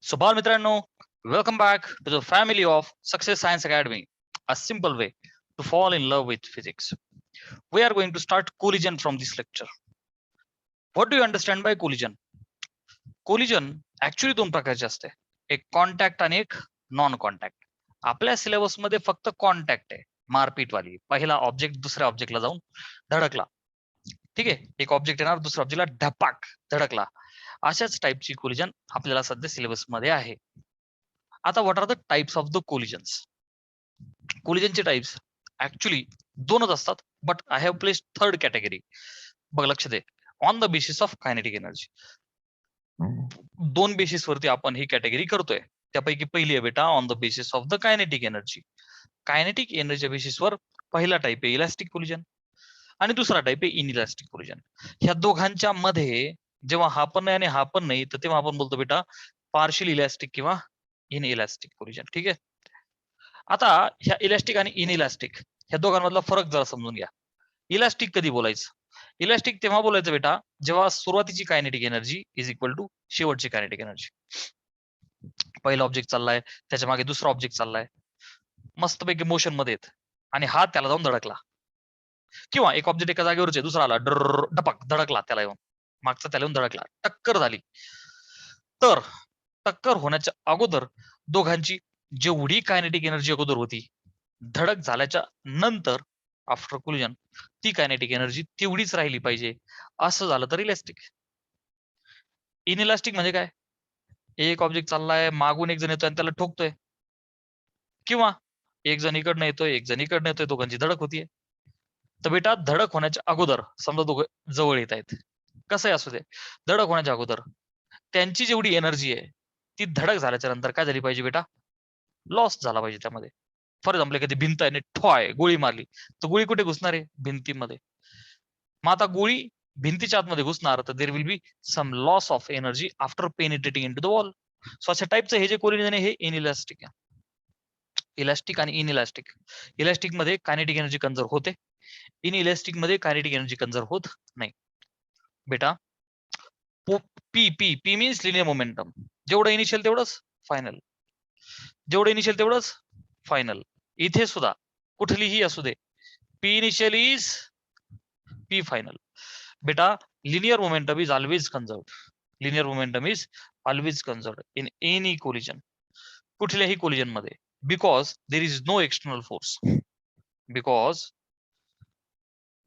So, मित्रांनो, welcome back to the family of Success Science Academy, a simple way to fall in love with physics. We are going to start collision from this lecture. What do you understand by collision? Collision actually दोन प्रकारचे असते, एक contact आणि एक non contact. आपल्या syllabus मध्ये फक्त contact आहे, मारपीट वाली. पहिला ऑब्जेक्ट दुसऱ्या ऑब्जेक्टला जाऊन धडकला, ठीक आहे, एक ऑब्जेक्ट येणार दुसऱ्या ऑब्जेक्टला ढपाक धडकला. अशाच टाईपची कोलिजन आपल्याला सध्या सिलेबस मध्ये आहे. आता what are the types of the collisions? कोलिजनचे टाइप्स ऍक्च्युली दोनच असतात, but I have place third category. बघ, लक्ष दे, on the basis of kinetic energy. दोन बेसिस वरती आपण ही कॅटेगरी करतोय. त्यापैकी पहिली आहे बेटा on the basis of the kinetic energy. Kinetic एनर्जीच्या बेसिसवर पहिला टाइप आहे इलास्टिक कोलिजन आणि दुसरा टाइप आहे इनइलास्टिक कोलिजन. ह्या दोघांच्या मध्ये जेव्हा हा पण नाही आणि हा पण नाही, तर तेव्हा आपण बोलतो बेटा पार्शियल इलास्टिक किंवा इनइलास्टिक कोलिजन. ठीक आहे. आता ह्या इलास्टिक आणि इनइलास्टिक ह्या दोघांमधला फरक जरा समजून घ्या. इलास्टिक कधी बोलायचं? इलास्टिक तेव्हा बोलायचं बेटा जेव्हा सुरुवातीची kinetic energy is equal to शेवटची कायनेटिक एनर्जी. पहिला ऑब्जेक्ट चाललाय, त्याच्या मागे दुसरा ऑब्जेक्ट चाललाय, मस्तपैकी मोशन मध्ये येत आणि हा त्याला जाऊन धडकला, किंवा एक ऑब्जेक्ट एका जागेवरच आहे, दुसरा आला डपक धडकला त्याला येऊन, मागचा त्याला येऊन धडकला, टक्कर झाली. तर टक्कर होण्याच्या अगोदर दोघांची जेवढी कायनेटिक एनर्जी अगोदर होती, धडक झाल्याच्या नंतर आफ्टर कोलिजन ती कायनेटिक एनर्जी तेवढीच राहिली पाहिजे. असं झालं तर इलास्टिक. इनइलास्टिक म्हणजे काय? एक ऑब्जेक्ट चाललाय, मागून एक जण येतोय आणि त्याला ठोकतोय, किंवा एक जण इकडनं येतोय एक जण इकडनं येतोय, दोघांची धडक होतीये. तर बेटा धडक होण्याच्या अगोदर समजा दोघं जवळ येत आहेत, कसंही असू दे, धडक होण्याच्या अगोदर त्यांची जेवढी एनर्जी आहे ती धडक झाल्याच्या नंतर काय झाली पाहिजे बेटा? लॉस झाला पाहिजे त्यामध्ये. फॉर एक्झाम्पल एखादी भिंत आहे, ठॉय गोळी मारली, तर गोळी कुठे घुसणार आहे? भिंतीमध्ये. मग आता गोळी भिंतीच्या आतमध्ये घुसणार, तर there will be some loss of energy after penetrating into the wall. So अशा टाईपचं हे जे कोलिजन आहे हे इनइलास्टिक आहे. इलास्टिक आणि इनइलास्टिक. इलास्टिक मध्ये कायनेटिक एनर्जी कन्झर्व होते, इनइलास्टिक मध्ये कायनेटिक एनर्जी कन्झर्व होत नाही. बेटा P P P means linear momentum. जेवढं इनिशियल तेवढंच फायनल, जेवढं इनिशियल तेवढंच फायनल. इथे सुद्धा कुठलीही असू दे, P initial is P final. बेटा linear momentum is always conserved. Linear momentum is always conserved in any collision, कुठल्याही कोलिजन मध्ये, because there is no external force. Because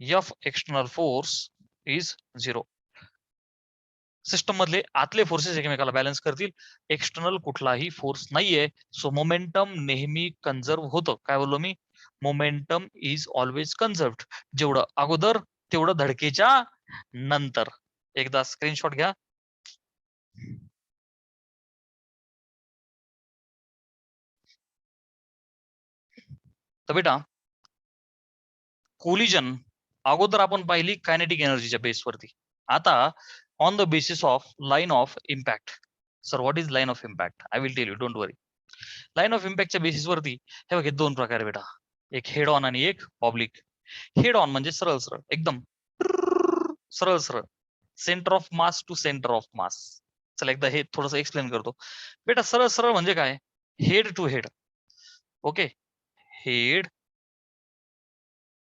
F external force is 0. System मधले आतले forces एकमेकाला balance करतील, external कुठलाही force नाहीये. So momentum नेहमी conserve होतं. काय बोललो मी? Momentum is always conserved. जेवढं अगोदर तेवढं धडकेच्या नंतर. एकदा स्क्रीनशॉट घ्या. तर बेटा कोलिजन अगोदर आपण पाहिली कायनेटिक एनर्जीच्या बेसवरती. आता on the basis of line of impact. Sir what is line of impact? I will tell you, don't worry. Line of इम्पॅक्टच्या बेसिसवरती हे बघा दोन प्रकार आहे बेटा, एक हेड ऑन आणि एक ऑब्लिक. हेड ऑन म्हणजे सरळ सरळ, एकदम सरळ सरळ, centre of mass to centre of mass. चला एकदा हे थोडंसं एक्सप्लेन करतो. बेटा सरळ सरळ म्हणजे काय? Head to head. Okay, head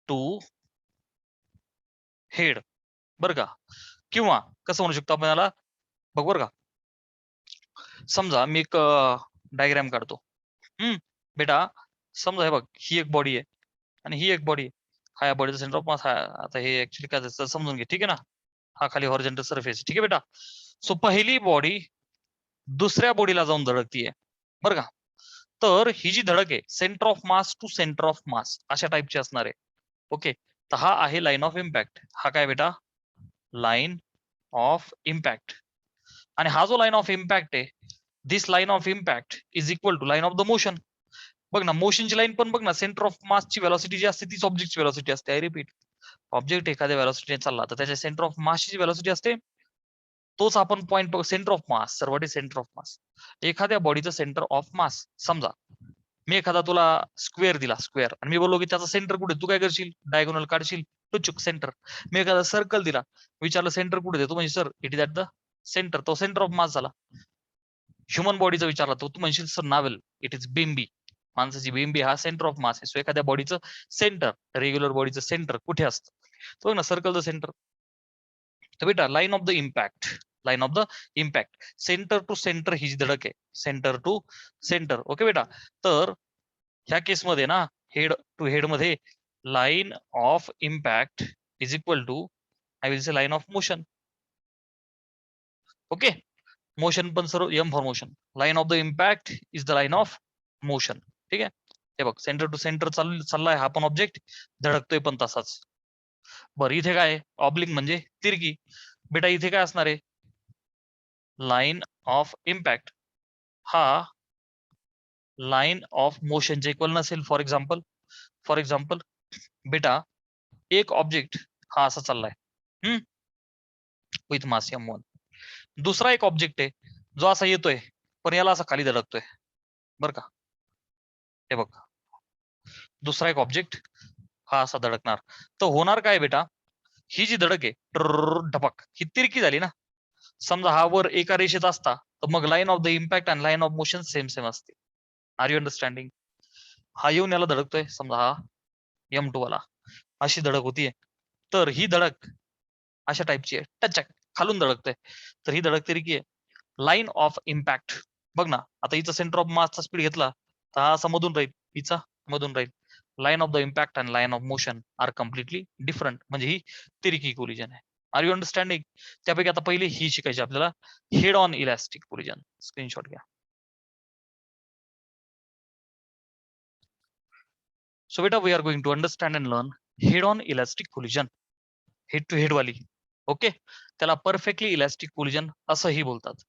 to head, बरं का? किंवा कसं म्हणू शकतो आपण याला, बघ बरं का, समजा मी एक डायग्राम काढतो. बेटा समजा हे बघ, ही एक बॉडी आहे आणि ही एक बॉडी आहे. हा या बॉडीचा सेंटर ऑफ मास. आता हे ऍक्च्युली काय समजून घे, ठीक आहे ना? हा खाली हॉरिझॉन्टल सरफेस, ठीक आहे बेटा? सो पहिली बॉडी दुसऱ्या बॉडीला जाऊन धडकतीये, बरं का? तर ही जी धडक आहे centre of mass to centre of mass अशा टाईपची असणार आहे. ओके, तर हा आहे लाईन ऑफ इम्पॅक्ट. हा काय बेटा? Line of impact. आणि हा जो लाईन ऑफ इम्पॅक्ट आहे, this line of impact is equal to line of the motion. बघ ना, मोशनची लाईन पण बघ ना, सेंटर ऑफ मासची व्हेलॉसिटी जी असते तीच ऑब्जेक्टची व्हेलॉसिटी असते. आय रिपीट, ऑब्जेक्ट एखाद्या व्हेलॉसिटीने चालला तर त्याच्या सेंटर ऑफ मासची व्हेलॉसिटी असते, तोच आपण point centre of mass. Sir what is centre of मास? एखाद्या बॉडीचं सेंटर ऑफ मास. समजा मी एखादा तुला स्क्वेअर दिला, स्क्वेअर, आणि मी बोललो की त्याचा सेंटर कुठे, तू काय करशील? डायगोनल काढशील, तो चुक सेंटर. मी एखादा सर्कल दिला, विचारलं सेंटर कुठे देतो, म्हणजे sir it is at the centre, तो सेंटर ऑफ मास झाला. ह्युमन बॉडीचा विचारला तर तू म्हणशील सर नावेल, इट इज बिंबी. माणसाची बिंबी हा सेंटर ऑफ मास आहे. सो एखाद्या बॉडीचं सेंटर, रेग्युलर बॉडीचं सेंटर कुठे असतं? तो बघ ना, सर्कल द सेंटर. तर बेटा line of the impact, line of the impact, center to center ही जी धडक आहे, सेंटर टू सेंटर. ओके बेटा. तर ह्या केसमध्ये ना, हेड टू हेड मध्ये line of impact is equal to, I will say line of motion. Okay, motion पण सर्व M for motion. Line of the impact is the line of motion. ठीक आहे. हे बघ, सेंटर टू सेंटर चाललाय हा पण ऑब्जेक्ट, धडकतोय पण तसाच. बरं, इथे काय ऑब्लिक म्हणजे तिरकी. बेटा इथे काय असणार आहे, लाईन ऑफ इम्पॅक्ट हा लाईन ऑफ मोशनच्या इक्वल नसेल. फॉर एक्झाम्पल बेटा, एक ऑब्जेक्ट हा असा चाललाय विथ मास m1. दुसरा एक ऑब्जेक्ट आहे जो असा येतोय पण याला असा खाली धडकतोय. बर का, हे बघ, दुसरा एक ऑब्जेक्ट हा असा धडकणार. तर होणार काय बेटा, ही जी धडक आहे ढपक, ही तिरकी झाली ना. समजा हा वर एका रेषेत असता तर मग लाईन ऑफ द इम्पॅक्ट आणि line of motion same same असते. Are you understanding? हा येऊन याला धडकतोय, समजा हा m2 वाला, अशी धडक होतीये. तर ही धडक अशा टाईपची आहे, टचक खालून धडकतोय, तर ही धडक तिरकी आहे. लाईन ऑफ इम्पॅक्ट बघ ना, आता हिचा सेंटर ऑफ मासचा स्पीड घेतला तर हा असा मधून राहील, हिचा मधून राहील. Line of the impact and line of motion are completely different, म्हणजे ही तिरकी कोलिजन आहे. Are you understanding? त्यापैकी आता पहिले ही शिकायची आपल्याला, head on elastic collision. Screenshot घ्या. सो बेटा, we are going to understand and learn head on elastic collision, head to head वाली. ओके, त्याला परफेक्टली इलास्टिक कोलिजन असंही बोलतात.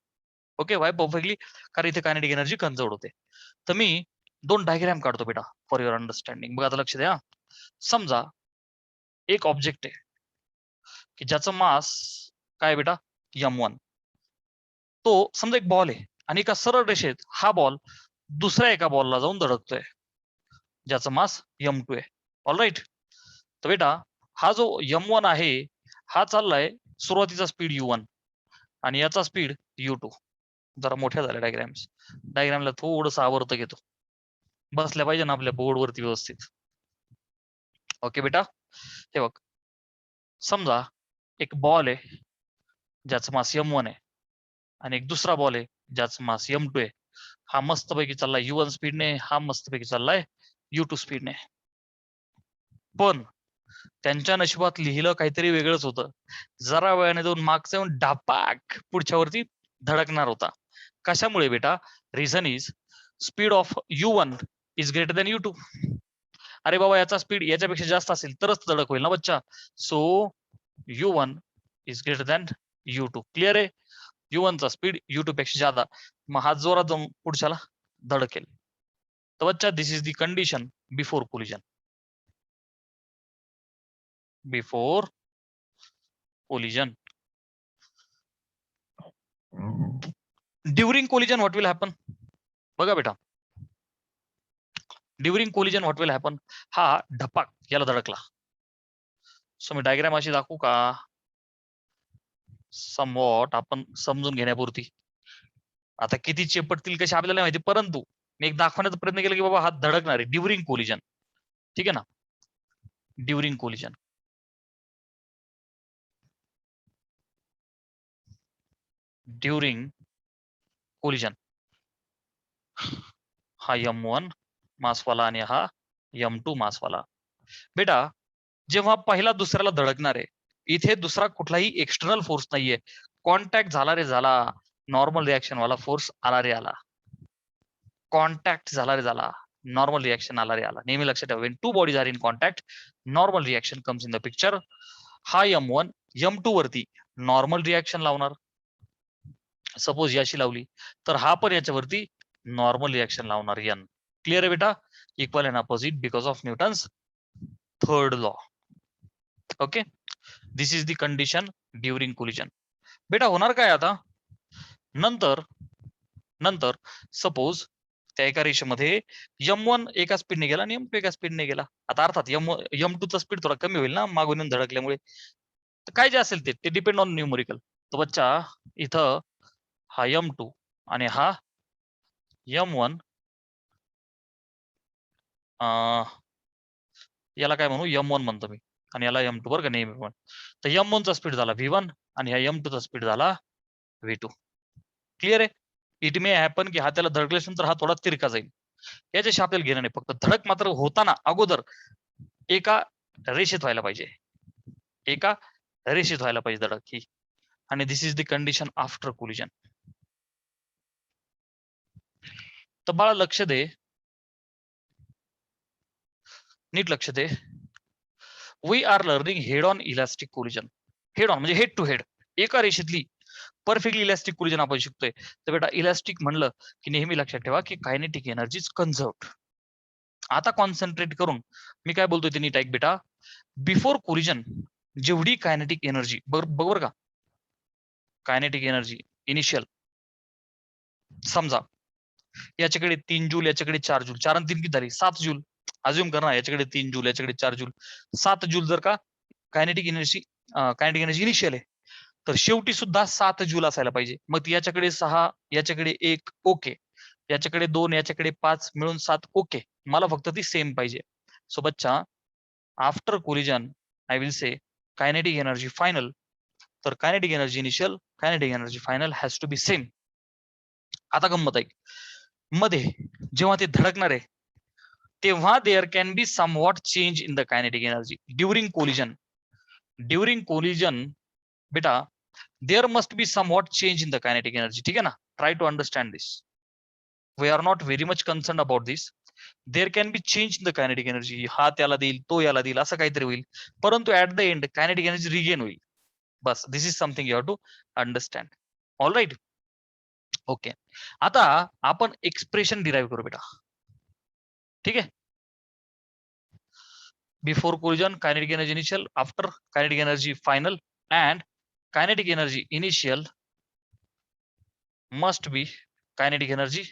Okay, why perfectly? कारण इथे कायनेटिक एनर्जी कन्झर्व होते. तर मी दोन डायग्राम काढतो बेटा फॉर युअर अंडरस्टँडिंग. बघा आता लक्ष द्या. समजा एक ऑब्जेक्ट आहे की ज्याचं मास काय बेटा, m1. तो समजा एक बॉल आहे आणि एका सरळ रेषेत हा बॉल दुसऱ्या एका बॉलला जाऊन धडकतोय ज्याचं मास m2 आहे. All right. तर बेटा हा जो m1 आहे हा चाललाय, सुरुवातीचा स्पीड u1 आणि याचा स्पीड u2. जरा मोठ्या झाल्या डायग्रामला थोडस आवर्त घेतो, बसल्या पाहिजे ना आपल्या बोर्ड वरती व्यवस्थित. ओके बेटा, हे बघ, समजा एक बॉल आहे ज्याचं मास m1 आहे आणि एक दुसरा बॉल आहे ज्याचं मास m2 आहे. हा मस्तपैकी चाललाय u1 स्पीडने, हा मस्तपैकी चाललाय u2 स्पीडने. पण त्यांच्या नशिबात लिहिलं काहीतरी वेगळंच होतं. जरा वेळाने दोन मागचा येऊन डापाक पुढच्या वरती धडकणार होता. कशामुळे बेटा? Reason is speed of u1 is greater than u2. अरे बाबा, याचा स्पीड याच्यापेक्षा जास्त असेल तरच धडक होईल ना बच्चा. So u1 is greater than u2. Clear आहे? u1 चा स्पीड u2 पेक्षा जादा, मग हा जोरात जाऊन पुढच्याला धडकेल. तर बच्चा, this is the condition before collision. Before collision. During collision what will happen? बघा बेटा, during collision what will happen, हा ढपाक याला धडकला. सो मी डायग्राम अशी दाखवू का, समवॉट आपण समजून घेण्यापुरती. आता किती चेपटतील कशी आपल्याला माहिती, परंतु मी एक दाखवण्याचा प्रयत्न केला की बाबा हा धडकणार आहे ड्युरिंग कोलिजन. ठीक आहे ना, ड्युरिंग कोलिजन. ड्युरिंग कोलिजन हा m1 मासवाला आणि हा m2 मासवाला. बेटा जेव्हा पहिला दुसऱ्याला धडकणार आहे, इथे दुसरा कुठलाही एक्सटर्नल फोर्स नाहीये, कॉन्टॅक्ट झाला रे झाला, नॉर्मल रिॲक्शन वाला फोर्स आला रे आला, कॉन्टॅक्ट झाला रे झाला, नॉर्मल रिॲक्शन आला रे आला. नेहमी लक्षात ठेवा, Wien two bodies are in contact normal reaction comes in the picture. हा m1 m2 वरती नॉर्मल रिॲक्शन लावणार, सपोज याशी लावली तर हा पण याच्यावरती नॉर्मल रिॲक्शन लावणार n. क्लिअर आहे बेटा? Equal and opposite because of Newton's third law. Okay, this is the condition during collision. बेटा होणार काय आता, नंतर सपोज त्या एका रेषेमध्ये m1 एका स्पीडने गेला आणि m2 एका स्पीडने गेला. आता अर्थात m2 चा स्पीड थोडा कमी होईल ना मागून येऊन धडकल्यामुळे. तर काय जे असेल ते डिपेंड ऑन न्यूमरिकल. तर बच्चा इथं हा m2 आणि हा m1 याला काय म्हणू m1 म्हणतो मी आणि याला m2 बरं का नेहमी पण. तर m1 चा स्पीड झाला v1 आणि ह्या m2 चा स्पीड झाला v2. क्लिअर आहे. इट मे हॅपन की हा त्याला धडकल्यानंतर हा थोडा तिरका जाईल, याच्याशी आपल्याला घेणं नाही. फक्त धडक मात्र होताना अगोदर एका रेषेत व्हायला पाहिजे, एका रेषेत व्हायला पाहिजे धडक ही. आणि this is the condition after collision. तर बाळा लक्ष दे, नीट लक्ष दे. We are learning head on elastic collision. Head on म्हणजे हेड टू हेड, एका रेषेतली परफेक्टली इलास्टिक कोलिजन आपण शिकतोय. तर बेटा इलास्टिक म्हणलं की नेहमी लक्षात ठेवा की कायनेटिक एनर्जी इज कन्झर्व्ड. आता कॉन्सन्ट्रेट करून मी काय बोलतोय ते नीट ऐक बेटा. बिफोर कोलिजन जेवढी कायनेटिक एनर्जी बरोबर का, कायनेटिक एनर्जी इनिशियल, समजा याच्याकडे 3 जूल, याच्याकडे 4 जूल, 4 आणि 3 किती झाली 7 जूल. अज्युम करा याच्याकडे 3 जूल, याच्याकडे 4 जूल, 7 जूल जर का कायनेटिक एनर्जी इनिशियल आहे, तर शेवटी सुद्धा 7 जूल असायला पाहिजे. मग याच्याकडे 6, याच्याकडे 1, ओके, याच्याकडे 2, याच्याकडे 5, मिळून 7, ओके. मला फक्त ती सेम पाहिजे. सो बच्चा after collision I will say kinetic energy final, तर kinetic energy initial, kinetic energy final has to be same. आता गंमत आहे, मध्ये जेव्हा ते धडकणार आहे तेव्हा there can be somewhat change in the kinetic energy during collision. During collision बेटा there must be somewhat change in the kinetic energy. ठीक आहे ना, try to understand this. We are not very much concern about this. There can be change in the kinetic energy. हा त्याला देईल, तो याला देईल, असं काहीतरी होईल, परंतु at the end kinetic energy regain होईल. बस this is something you have to understand. All right, okay. आता आपण एक्सप्रेशन डिराईव्ह करू बेटा. ठीक आहे. Before collision kinetic energy initial, after kinetic energy final, and kinetic energy initial must be kinetic energy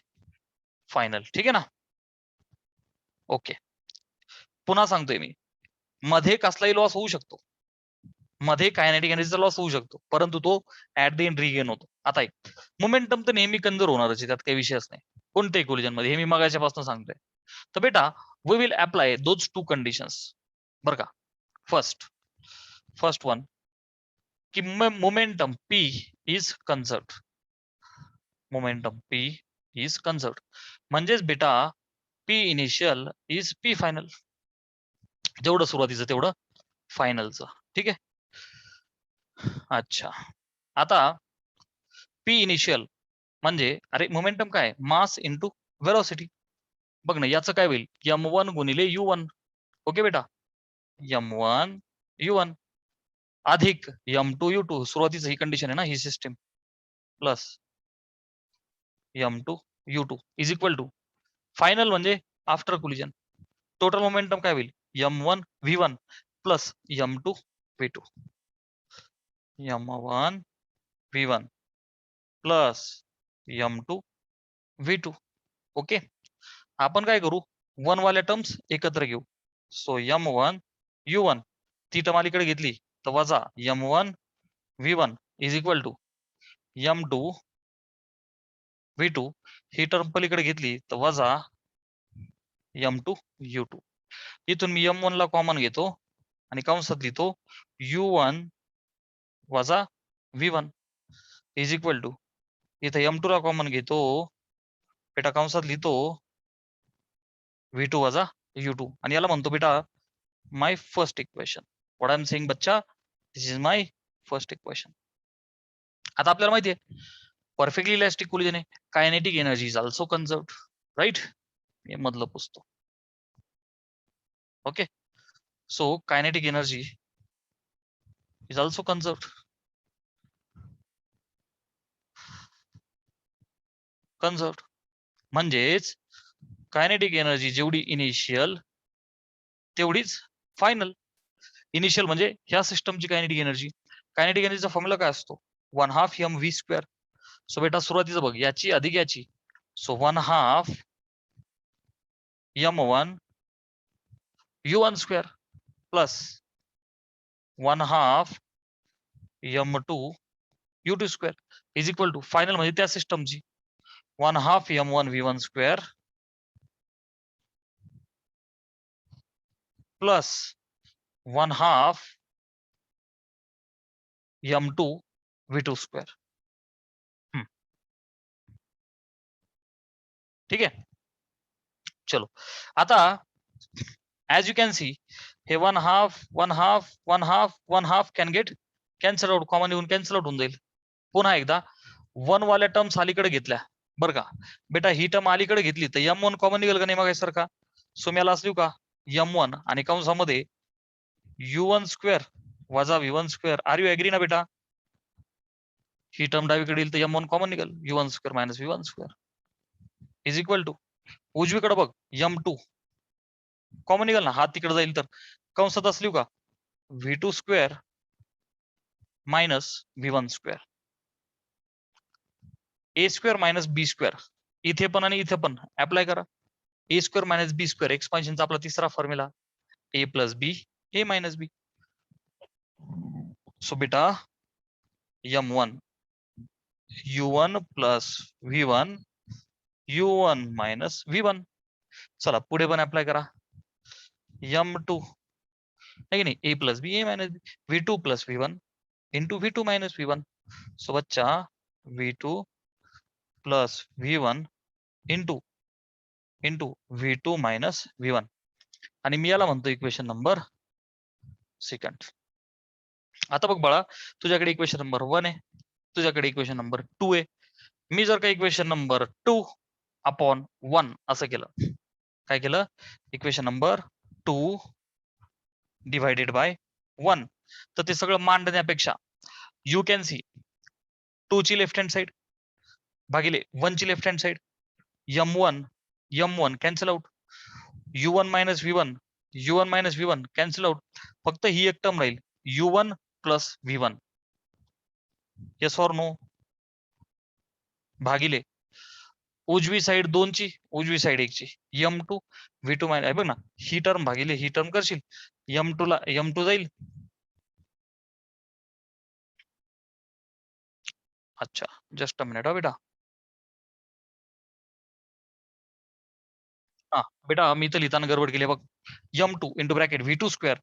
final. ठीक आहे ना, ओके. पुन्हा सांगतोय मी, मध्ये कसलाही लॉस होऊ शकतो, मध्ये कायनेटिक एनर्जीचा लॉस होऊ शकतो, परंतु तो ऍट द एंड रिगेन होतो. आता एक मोमेंटम तर नेहमी कंजर होणारच आहे, त्यात काही विषयच नाही कोणत्याही कोलिजन मध्ये, हे मी मगाच्यापासून सांगतोय. तर बेटा we will apply those 2 conditions बर का. फर्स्ट वन की momentum P is conserved. Momentum P is conserved म्हणजेच बेटा P initial is P final. जेवढं सुरुवातीचं तेवढं फायनलचं. ठीक आहे. अच्छा, आता P इनिशियल म्हणजे अरे मोमेंटम काय, मास इंटू वेलोसिटी. बघ ना याचं काय होईल, m1 गुणिले u1. ओके बेटा, m1 u1 अधिक m2 u2, सुरुवातीचं ही कंडिशन आहे ना, ही system, plus m2 u2 is equal to final म्हणजे आफ्टर कोलिजन. टोटल मोमेंटम काय होईल, m1 v1 plus m2 v2. m1 v1 plus m2 v2. Okay. आपण काय करू, 1 वाल्या टर्म्स एकत्र घेऊ. सो m1 u1 ती टर्म अलीकडे घेतली तर वजा m1 v1 is equal to m2 v2, ही टर्म पलीकडे घेतली तर वजा m2 u2. इथून मी m1 ला कॉमन घेतो आणि कंसात लिहितो u1 वजा v1 इज इक्वल टू, इथं m2 ला कॉमन घेतो बेटा, कंसात लिहितो v2 वजा u2, आणि याला म्हणतो बेटा my first equation. What I am saying बच्चा, this is my first equation. आता आपल्याला माहिती आहे परफेक्टली इलास्टिक कोलिजन आहे, kinetic energy is also conserved, right. हे मधलं पुसतो. Okay, so kinetic energy is also conserved. Conserved म्हणजेच कायनेटिक एनर्जी जेवढी इनिशियल तेवढीच फायनल. इनिशियल म्हणजे ह्या सिस्टमची कायनेटिक एनर्जी. कायनेटिक एनर्जीचा फॉर्म्युला काय असतो, 1/2 mv². सो बेटा सुरुवातीचं बघ, याची अधिक याची, so 1/2 m1 u1² plus 1/2 m2 u2² is equal to final म्हणजे त्या सिस्टमची 1/2 m1 v1 square plus 1/2 m2 v2 square. ठीक आहे. चलो आता as you can see हे 1/2 can get cancel out, common येऊन कॅन्सल आउट होऊन जाईल. पुन्हा एकदा 1 वाल्या टर्म्स अलीकडे घेतल्या बरं का बेटा, ही टर्म अलीकडे घेतली तर m1 कॉमन निघेल का नाही मग सारखा. सो मी याला असली का m1 आणि कंसामध्ये u1 स्क्वेअर वजा v1 square. R you agree ना बेटा. ही टर्म डावीकडे येईल तर m1 कॉमन निघेल, u1 square minus v1 square is equal to उजवीकडे बघ m2 कॉमन निघाल ना, हा तिकडे जाईल तर कंसात असली का v2 square minus v1 square A square minus B square. इथे पण आणि इथे पण अप्लाय करा. A square minus B square एक्सपान्शनचा आपला तिसरा formula A plus B A minus B. So बेटा m1 u1 plus v1 u1 minus v1. चला पुढे पण अप्लाय करा. m2 नाही नाही ए plus B A minus B v2 plus v1 into v2 minus v1. So बच्चा v2 plus v1 into v2 minus v1 आणि मी याला म्हणतो इक्वेशन नंबर सेकंड. आता बघ बाळा, तुझ्याकडे इक्वेशन नंबर 1 आहे, तुझ्याकडे इक्वेशन नंबर 2 आहे. मी जर का इक्वेशन नंबर 2 अपॉन 1 असं केलं, काय केलं, इक्वेशन नंबर 2 डिवायडेड बाय 1, तर ते सगळं मांडण्यापेक्षा यू कॅन सी 2 ची लेफ्ट हँड साइड भागिले 1 ची left hand side m1 cancel out, u1 minus v1 cancel out. फक्त ही एक टर्म राहील u1 plus v1. Yes or no. भागिले उजवी साइड 2 ची उजवी साइड 1 ची m2 v2 मायनस बघ ना, ही टर्म भागिले ही टर्म करशील m2 ला m2 जाईल. अच्छा जस्ट अ मिनिट हा बेटा. हा बेटा मी इथं लिहिताना गडबड केली बघ. m2 into bracket v2 square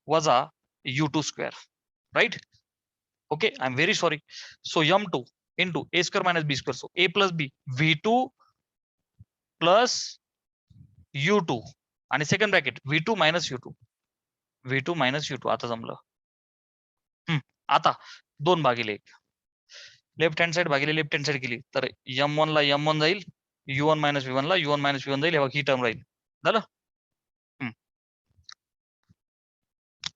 वजा u2 square right. Okay I am very sorry. So m2 into A square minus B square. So A plus B v2 plus u2 आणि second bracket v2 minus u2 आता जमलं. आता 2 भागिले 1 left hand side भागिले left hand side केली तर m1 ला m1 जाईल, u1 मायनस v1 ला u1 मायनस v1 जाईल. हे बघ ही टर्म राहील. झालं.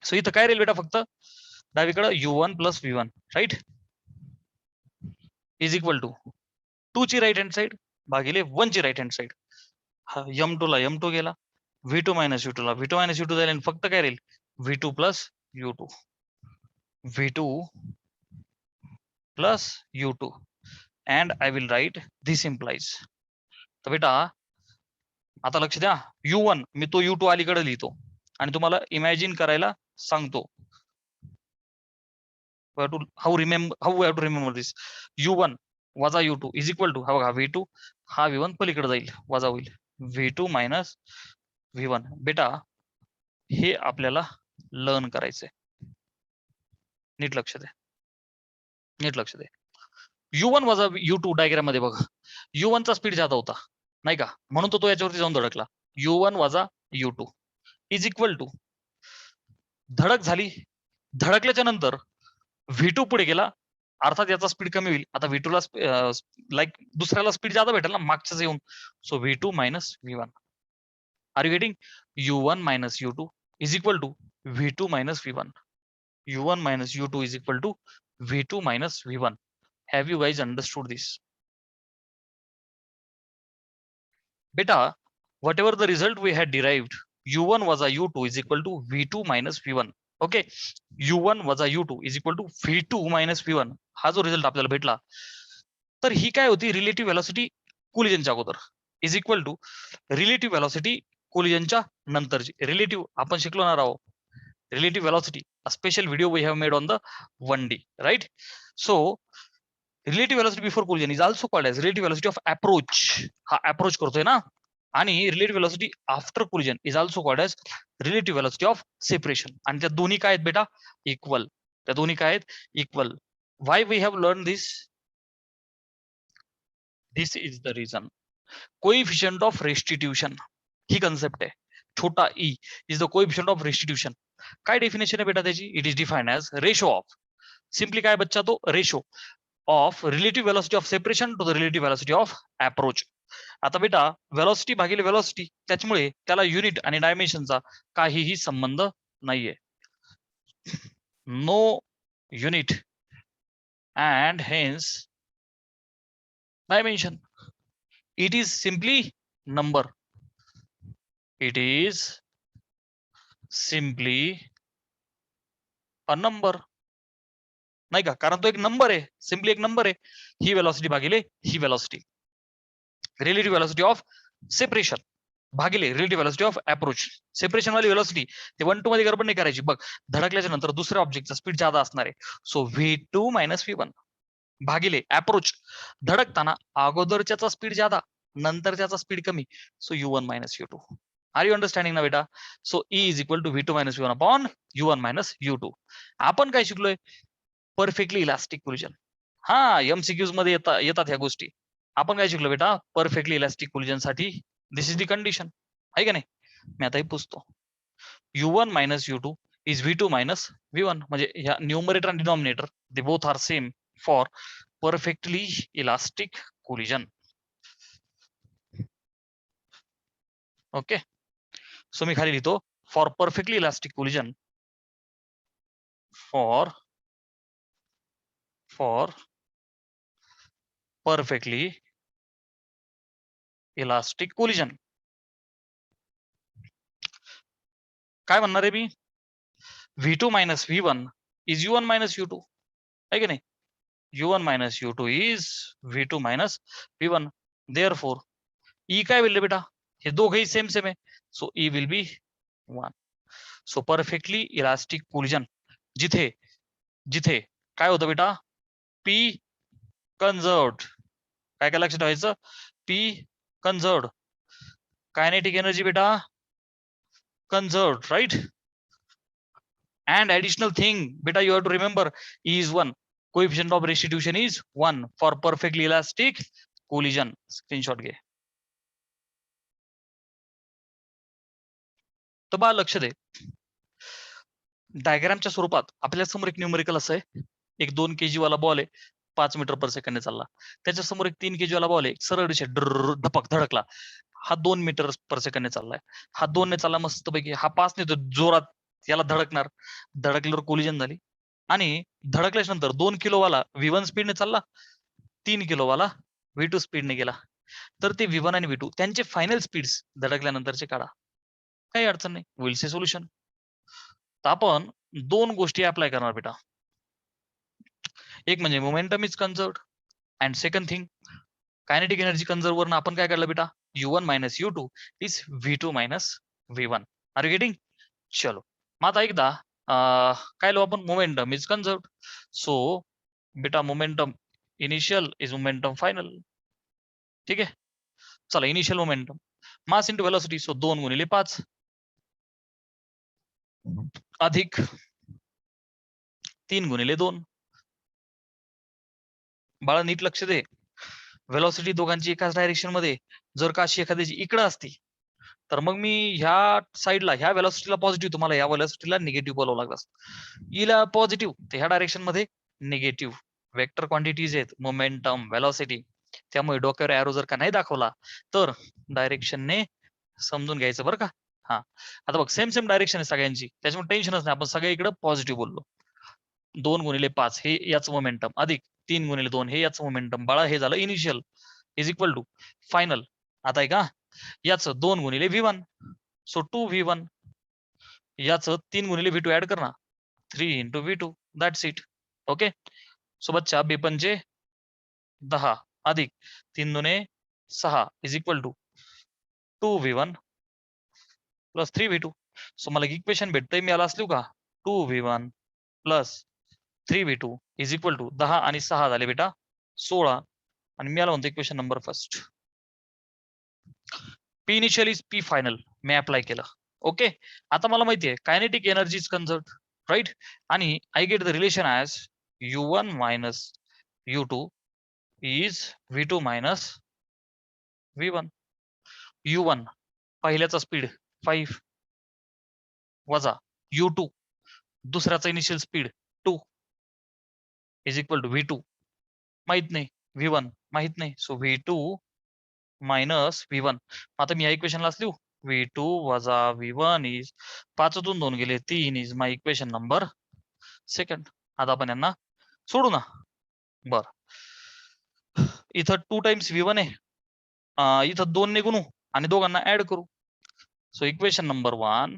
सो इथं काय राहील बेटा, फक्त डावीकडे u1 plus v1 right is equal to 2 ची राईट हँड साइड भागिले 1 ची राईट हँड साइड. m2 ला m2 गेला, v2 मायनस u2 ला v2 मायनस u2 जाईल आणि फक्त काय राहील v2 plus u2 plus u2 and I will write this implies. तर बेटा आता लक्ष द्या, u1 मी तो u2 अलीकडे लिहितो आणि तुम्हाला इमॅजिन करायला सांगतो. How have to remember this. u1 वजा u2 इज इक्वल टू हा बघा v2 हा v1 पलीकडे जाईल वजा होईल v2 मायनस v1. बेटा हे आपल्याला लर्न करायचंय. नीट लक्ष दे. u1 वजा u2 डायग्राम मध्ये बघा, u1 चा स्पीड जादा होता नाही का, म्हणून तो याच्यावरती जाऊन धडकला. u1 वजा u2 इज इक्वल टू धडक झाली, धडकल्याच्या नंतर v2 पुढे गेला, अर्थात याचा स्पीड कमी होईल. आता v2 ला लाईक दुसऱ्याला स्पीड जादा भेटेल ना मागच्याच येऊन. So v2 minus v1. Are you getting. u1 minus u2 is equal to v2 minus v1. u1 minus u2 is equal to v2 minus v1. Have you guys understood this? Beta, whatever the result we had derived, u1 was a u2 is equal to v2 minus v1. Okay, u1 was a u2 is equal to v2 minus v1. हा जो result आपल्याला भेटला, तर ही काय होती relative velocity कोलिजनच्या अगोदर is equal to relative velocity कोलिजनच्या नंतरची. रिलेटिव्ह आपण शिकलो ना राव, relative velocity, a special video we have made on the 1D, right? So relative velocity before collision is also called as relative velocity of approach. हा approach करतोय ना. आणि relative velocity after collision is also called as relative velocity of separation. आणि त्या दोन्ही काय आहेत बेटा? इक्वल. त्या दोन्ही काय आहेत? Equal. Why we have learn this? This is the reason. Coefficient of restitution ही कन्सेप्ट आहे. छोटा e is the coefficient of restitution. काय डेफिनेशन आहे बेटा त्याची? It is defined as ratio of, simply काय बच्चा तो ratio of relative velocity of separation to the relative velocity of approach. आता बेटा व्हेलॉसिटी भागिले व्हेलॉसिटी, त्याच्यामुळे त्याला युनिट आणि डायमेन्शनचा काहीही संबंध नाहीये. No unit and hence dimension. It is simply number. It is simply a number, नाही का? कारण तो एक नंबर आहे, सिम्पली एक नंबर आहे. ही व्हेलॉसिटी भागिले ही velocity. Relative velocity of separation भागिले relative velocity of approach. Separation वाली व्हेलॉसिटी ते 1-2 मध्ये गडबड नाही करायची. बघ, धडकल्याच्या नंतर दुसऱ्या ऑब्जेक्टचा स्पीड जादा असणार आहे. सो v2 मायनस v1 भागिले अप्रोच. धडकताना अगोदरच्याचा स्पीड जादा, नंतरच्याचा स्पीड कमी. So u1 minus u2. Are you understanding ना बेटा? So E is equal to v2 minus v1 upon u1 minus u2. आपण काय शिकलोय? Perfectly elastic collision. हा, एमसीक्यूज मध्ये येतात ह्या गोष्टी. आपण काय शिकलो बेटा? परफेक्टली इलास्टिक कोलिजन साठी दिस इज द कंडिशन, आहे का नाही? मी आता हे पुसतो. u1 minus u2 is v2 minus v1. म्हणजे ह्या न्यूमरेटर आणि denominator they both are same for perfectly elastic collision. Okay, so मी खाली लिहितो for perfectly elastic collision. For perfectly elastic collision. काय म्हणणार आहे मी? v2 minus v1 is u1 minus u2, आहे की नाही? u1 minus u2 is v2 minus v1. Therefore E काय होईल बेटा? हे दोघेही सेम सेम आहे. So E will be 1. So perfectly elastic collision जिथे जिथे काय होतं बेटा? P कन्झर्व्ड. काय काय लक्षात ठेवायचं? P कन्झर्व्ड. कायनेटिक एनर्जी बेटा conserved, right? And additional thing beta, you have to remember E is 1. Coefficient of restitution is 1 for perfectly elastic collision. Screenshot घे. तर बा लक्ष दे, डायग्रामच्या स्वरूपात आपल्या समोर एक न्यूमेरिकल असं आहे. एक 2 kg वाला बॉल आहे, 5 मीटर पर सेकंड चालला. त्याच्या समोर एक 3 kg वाला बॉल आहे, सरळ दिशेत धपक धडकला. हा 2 मीटर पर सेकंड चाललाय. हा 2 ने चालला मस्त पैकी. हा 5 ने जोरात याला धडकणार. धडकल्यावर कोलिजन झाली. आणि धडकल्याच्या नंतर 2 किलो वाला v1 स्पीडने चालला, 3 किलो वाला v2 स्पीडने गेला. तर ते v1 आणि v2 त्यांचे फायनल स्पीड्स धडकल्यानंतरचे काढा. काही अडचण नाही, विल सी सोल्युशन. तर आपण 2 गोष्टी अप्लाय करणार बेटा. एक म्हणजे momentum is conserved and second thing kinetic energy conserve वरून आपण काय काढलं बेटा? u1 minus u2 is v2 minus v1. Are you getting? चलो मग आता एकदा काय लो आपण? Momentum is conserved. सो बेटा momentum initial is momentum final. ठीक आहे, चला initial momentum mass into velocity. So 2 गुणिले 5 अधिक 3 गुणिले 2. बाळा नीट लक्ष दे, व्हेलॉसिटी दोघांची एकाच डायरेक्शन मध्ये. जर का अशी एखाद्याची इकडे असती तर मग मी ह्या साईडला ह्या व्हेलॉसिटीला पॉझिटिव्ह, तुम्हाला या व्हेलॉसिटीला निगेटिव्ह बोलावं लागलं असतं. इला पॉझिटिव्ह तर ह्या डायरेक्शन मध्ये निगेटिव्ह. वेक्टर क्वांटिटीज आहेत मोमेंटम व्हेलॉसिटी, त्यामुळे डोक्यावर एरो जर का नाही दाखवला तर डायरेक्शनने समजून घ्यायचं बरं का. हा, आता बघ सेम सेम डायरेक्शन आहे सगळ्यांची, त्याच्यामुळे टेन्शनच नाही. आपण सगळ्या इकडे पॉझिटिव्ह बोललो. 2 गुणिले 5 हे याच मोमेंटम अधिक 3 गुणिले 2 हे याच मोमेंटम. बाळा हे झालं initial is equal to final. आता आहे का याच 2 गुणिले v1. So 2v1. याच 3 गुणिले v2 ऍड करणार, 3 into v2. That's it. Okay, so बच्चा 2 10 अधिक 3 दुने 6 is equal to 2v1 plus 3v2. So मला इक्वेशन भेटतंय, मी याला असलो का 2v1 plus 3v2 is equal to 10 आणि 6 झाले बेटा 16 आणि मी याला म्हणतो equation number first. P initial is P final मी अप्लाय केलं. ओके, आता मला माहिती आहे kinetic energy is conserved, right. आणि I get the relation as U1 minus U2 is V2 minus V1. U1 पहिल्याचा स्पीड 5 वजा U2 दुसऱ्याचा initial speed 2 is equal to V2 माहित नाही, V1 माहित नाही, सो V2 मायनस V1. आता मी या इक्वेशनलाच लिहू, V2 वजा V1 इज 5तून 2 गेले 3 is my equation number second. आता आपण यांना सोडू ना. बर, इथं 2 टाइम्स V1 आहे, इथं 2 ने गुणू आणि दोघांना ऍड करू. सो इक्वेशन नंबर 1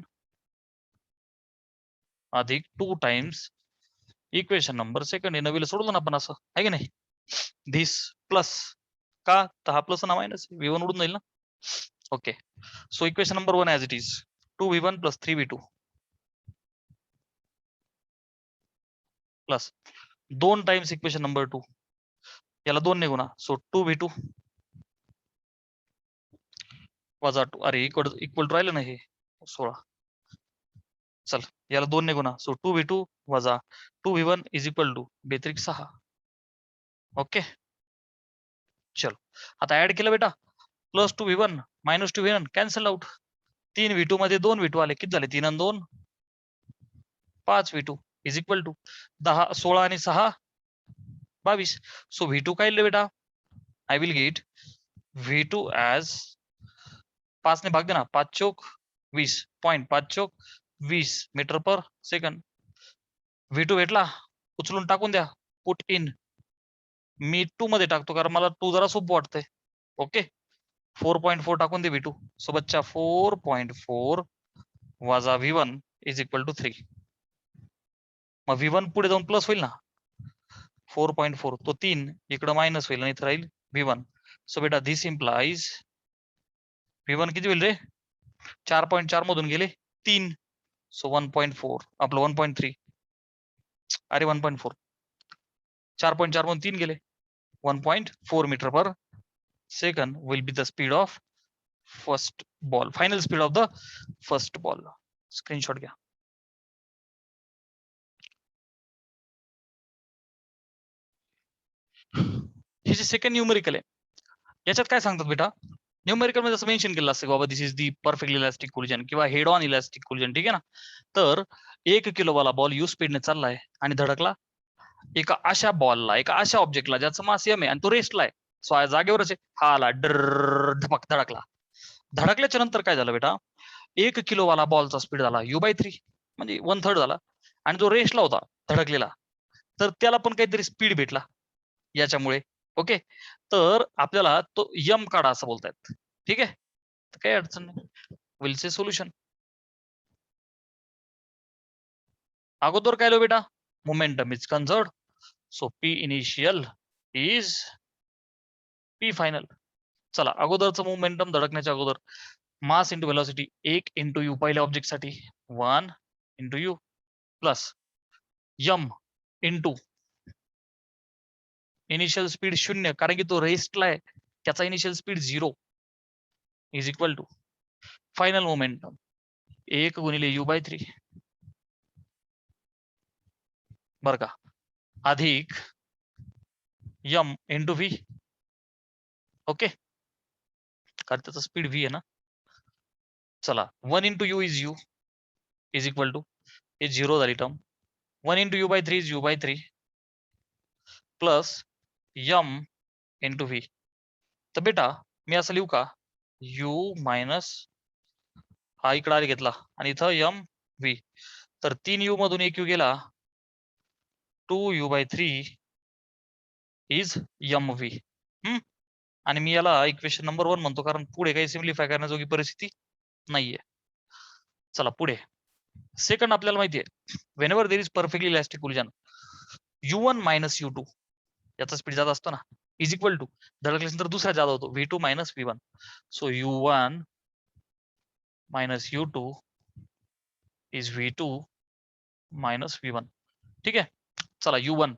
अधिक 2 टाइम्स इक्वेशन नंबर सेकंड. हे नवीला सोडलं ना आपण, असं आहे की नाही. धिस प्लस का, तर हा प्लस ना मायनस V1 उडून जाईल ना. Okay, so equation number 1 as it is 2V1 plus 3V2 plus 2 times equation number 2 याला 2 ने गुणा, सो 2V2 वजा 2, अरे इक्वल राहिलं ना हे 16. चल याला 2 ने गुणा, सो 2V2 वजा 2V1 इज इक्वल टू बेत्रिक 6. ओके, चलो आता ऍड केलं बेटा, plus 2V1 minus 2V1 cancel out. 3V2 मध्ये 2V2 आले, किती झाले 3 आणि 2 5V2 इज इक्वल टू 10 16 आणि 6 22. सो V2 काय लिहिले बेटा, I will get V2 as 5 ने भाग दे ना, 5 चौक 20 पॉइंट 5 चौक 20 मीटर पर सेकंड. V2 भेटला, उचलून टाकून द्या, पुट इन. मी 2 मध्ये टाकतो कारण मला 2 जरा सोपं वाटतंय. ओके, 4.4 टाकून दे V2. सो बच्चा 4.4 वजा V1 इज इक्वल टू 3. मग V1 पुढे जाऊन प्लस होईल ना, 4.4 तो 3 इकडं मायनस होईल आणि इथं राहील V1. सो बेटा दिस इम्प्लाइज V1 किती होईल रे, 4.4 मधून गेले 3, सो 1.4 आपलं 1.3, अरे 1.4 4.4 मधून 3 गेले 1.4 metre per second will be the speed of first ball, final speed of the first ball. Screenshot घ्या. हे जे सेकंड न्यूमेरिकल आहे याच्यात काय सांगतात बेटा, न्यूमेरिकल मध्ये असं मेन्शन केलं असतं बाबा this is the perfect elastic collision किंवा हेड ऑन इलास्टिक कोलिजन, ठीक आहे ना. तर 1 किलोवाला बॉल यू स्पीडने चाललाय आणि धडकला एका अशा बॉलला, एका अशा ऑब्जेक्टला ज्याचं मास m आहे आणि तो रेस्टला आहे, सो जागेवरच आहे, हा आला डर धपक धडकला. धडकल्याच्या नंतर काय झालं बेटा, 1 किलोवाला बॉलचा स्पीड झाला U/3 म्हणजे 1/3 झाला आणि जो रेस्टला होता धडकलेला तर त्याला पण काहीतरी स्पीड भेटला याच्यामुळे. ओके, तर आपल्याला तो यम काढा असं बोलतायत, ठीक आहे. तर काही अडचण नाही, विल से सोल्युशन. अगोदर काय लो बेटा, momentum is conserved, so P initial is P final. चला अगोदरचं मोमेंटम धडकण्याच्या अगोदर mass into velocity 1 into U पहिल्या ऑब्जेक्ट साठी 1 into U plus M into initial speed 0 कारण की तो रेस्टला आहे, त्याचा initial speed 0 is equal to final momentum 1 गुणिले U/3 बर का, अधिक यम इंटू व्ही. ओके, कारण त्याचा स्पीड व्ही आहे ना. चला 1 into u is u is equal to, हे 0 झाली term, 1 into U/3 is U/3 plus M into v. तर बेटा मी असं लिहू का, U मायनस हा इकडे आधी घेतला आणि इथं यम व्ही, तर 3U मधून 1U गेला, 2U/3 इज यम व्ही. आणि मी याला इक्वेशन नंबर 1 म्हणतो कारण पुढे काही सिम्प्लिफाय करण्याजोगी परिस्थिती नाहीये. चला पुढे सेकंड आपल्याला माहिती आहे whenever there is perfectly elastic collision U1 minus U2 याचा स्पीड जात असतो ना, इज इक्वल टू धडकल्यानंतर दुसरा जादा होतो V2 minus V1. So U1 minus U2 is V2 minus V1. ठीक आहे, चला U1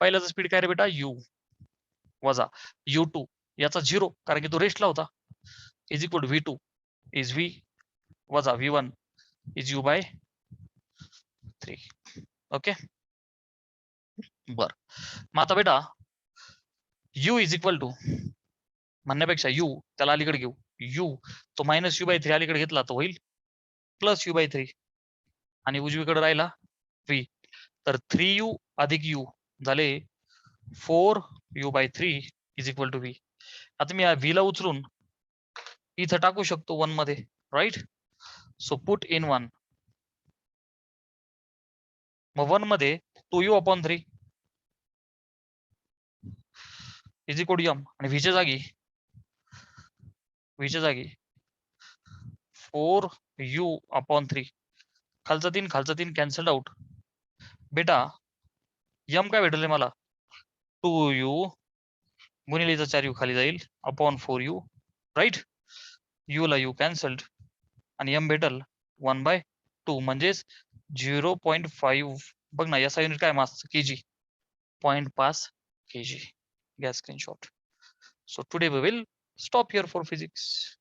पहिल्याचा स्पीड काय रे बेटा U वजा U2 याचा 0 कारण की तो रेस्टला होता is equal to V2 is V वजा V1 is U bye 3. Okay बर मग आता बेटा U इज इक्वल टू म्हणण्यापेक्षा U त्याला अलीकडे घेऊ U तो मायनस U/3 अलीकडे घेतला तर होईल प्लस U/3 आणि उजवीकडे राहिला V तर 3U अधिक U झाले 4U/3 is equal to V. आता मी या V ला उचलून इथं टाकू शकतो 1 मध्ये राईट सो पुट इन 1 मग 1 मध्ये 2U/3 is equal to M आणि V च्या जागी 4U/3 खालचा 3 कॅन्सल आउट बेटा M काय भेटले मला 2U गुणिले 4U खाली जाईल अपॉन 4U राईट U ला U कॅन्सल्ड आणि M भेटल 1/2 म्हणजेच 0.5 बघ ना याचा युनिट काय मास kg 0.5 kg gas screenshot. So today we will stop here for physics.